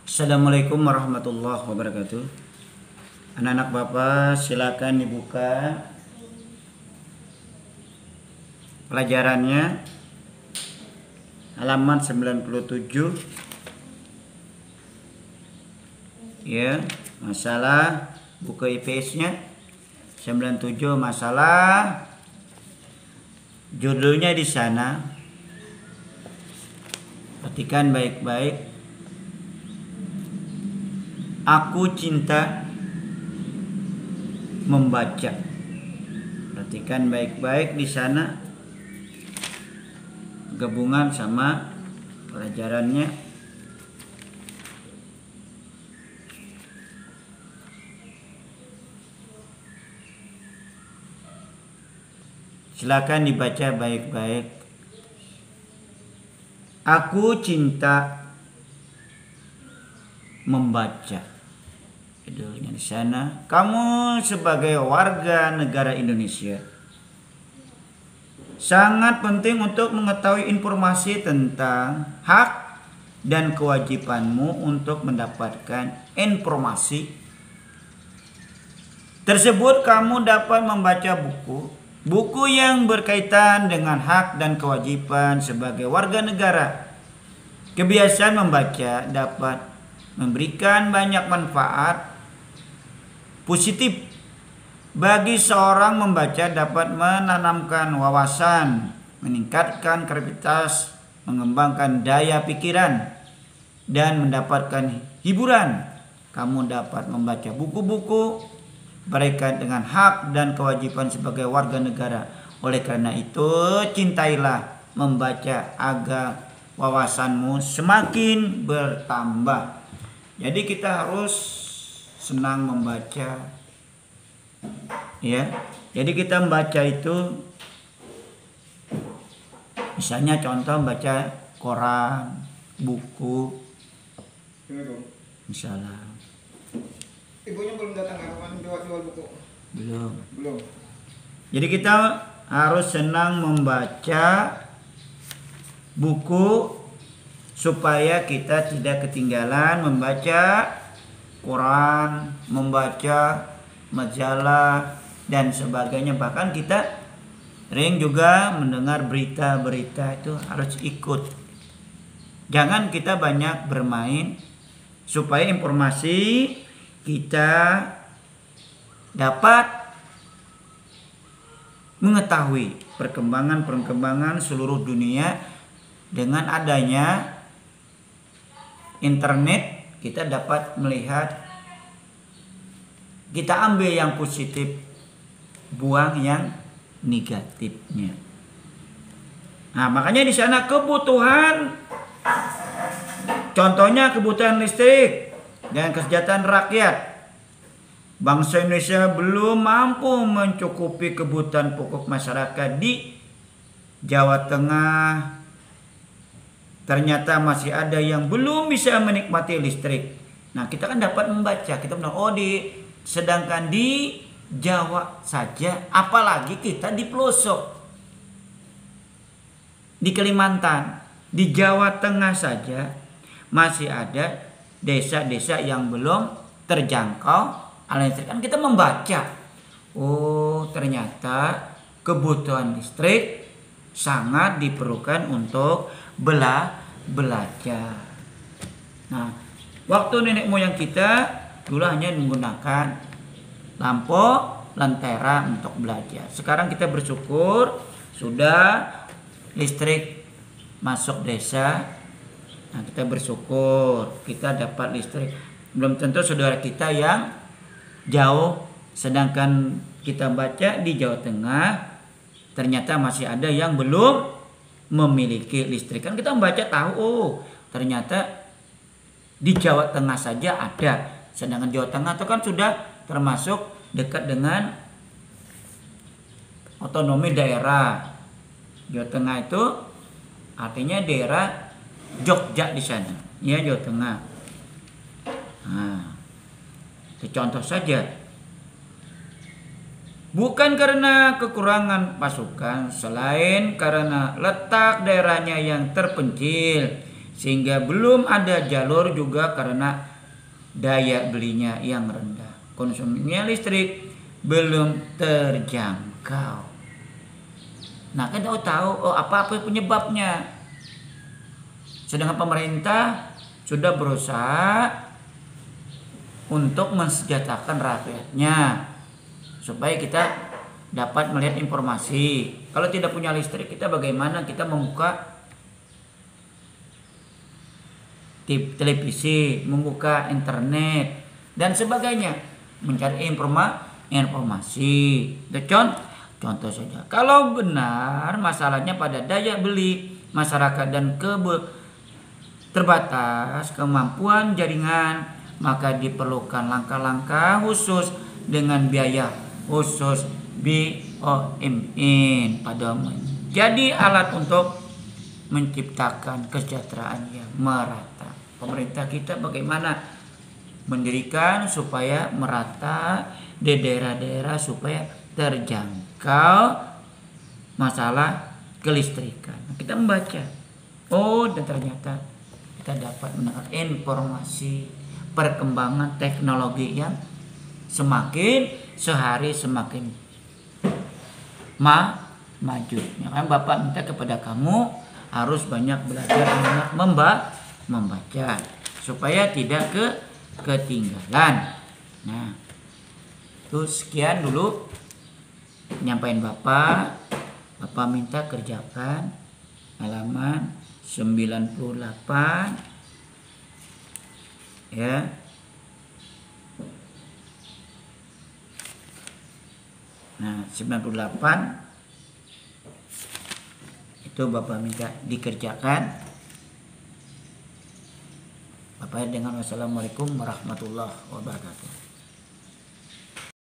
Assalamualaikum warahmatullahi wabarakatuh. Anak-anak Bapak silakan dibuka pelajarannya halaman 97. Ya, masalah buku IPS-nya 97, masalah judulnya di sana. Perhatikan baik-baik. Aku cinta membaca. Perhatikan baik-baik di sana. Gabungan sama pelajarannya. Silakan dibaca baik-baik. Aku cinta membaca. Judulnya di sana. Kamu sebagai warga negara Indonesia sangat penting untuk mengetahui informasi tentang hak dan kewajibanmu untuk mendapatkan informasi tersebut. Kamu dapat membaca buku yang berkaitan dengan hak dan kewajiban sebagai warga negara. Kebiasaan membaca dapat memberikan banyak manfaat positif bagi seorang. Membaca dapat menanamkan wawasan, meningkatkan kreativitas, mengembangkan daya pikiran, dan mendapatkan hiburan. Kamu dapat membaca buku-buku berkaitan dengan hak dan kewajiban sebagai warga negara. Oleh karena itu, cintailah membaca agar wawasanmu semakin bertambah. Jadi kita harus senang membaca, ya. Jadi kita membaca itu, misalnya contoh baca koran, buku, misalnya. Ibunya belum datang kapan jual buku? Belum. Jadi kita harus senang membaca buku supaya kita tidak ketinggalan membaca Quran, membaca majalah dan sebagainya. Bahkan kita sering juga mendengar berita-berita, itu harus ikut. Jangan kita banyak bermain, supaya informasi kita dapat mengetahui perkembangan seluruh dunia. Dengan adanya internet, kita dapat melihat, kita ambil yang positif, buang yang negatifnya. Nah, makanya di sana kebutuhan, contohnya kebutuhan listrik dan kesejahteraan rakyat. Bangsa Indonesia belum mampu mencukupi kebutuhan pokok masyarakat di Jawa Tengah. Ternyata masih ada yang belum bisa menikmati listrik. Nah, kita kan dapat membaca, kita bilang, sedangkan di Jawa saja, apalagi kita di pelosok, di Kalimantan, di Jawa Tengah saja masih ada desa-desa yang belum terjangkau aliran listrik. Kan kita membaca, ternyata kebutuhan listrik sangat diperlukan untuk belajar. Nah, waktu nenek moyang kita dulu hanya menggunakan lampu lentera untuk belajar. Sekarang kita bersyukur sudah listrik masuk desa. Nah, kita bersyukur kita dapat listrik. Belum tentu saudara kita yang jauh, sedangkan kita baca di Jawa Tengah ternyata masih ada yang belum memiliki listrik. Kan kita membaca tahu, ternyata di Jawa Tengah saja ada. Sedangkan Jawa Tengah itu kan sudah termasuk dekat dengan otonomi daerah. Jawa Tengah itu artinya daerah Jogja di sana, ya, Jawa Tengah. Nah, itu contoh saja. Bukan karena kekurangan pasukan, selain karena letak daerahnya yang terpencil, sehingga belum ada jalur juga karena daya belinya yang rendah. Konsumsinya listrik belum terjangkau. Nah, kita tahu apa penyebabnya. Sedangkan pemerintah sudah berusaha untuk mensejahterakan rakyatnya supaya kita dapat melihat informasi. Kalau tidak punya listrik, kita bagaimana kita membuka televisi, membuka internet dan sebagainya, mencari informasi. Contoh saja. Kalau benar masalahnya pada daya beli masyarakat dan terbatas kemampuan jaringan, maka diperlukan langkah-langkah khusus dengan biaya khusus BUMN pada menjadi alat untuk menciptakan kesejahteraan yang merata. Pemerintah kita bagaimana mendirikan supaya merata di daerah-daerah supaya terjangkau masalah kelistrikan. Kita membaca, dan ternyata kita dapat mendapat informasi perkembangan teknologi yang semakin sehari semakin maju. Makanya Bapak minta kepada kamu harus banyak belajar, banyak membaca supaya tidak ketinggalan. Nah, itu sekian dulu penyampaian Bapak. Bapak minta kerjakan halaman 98 ya. Nah, 98 itu Bapak minta dikerjakan. Bapak dengan wassalamualaikum warahmatullahi wabarakatuh.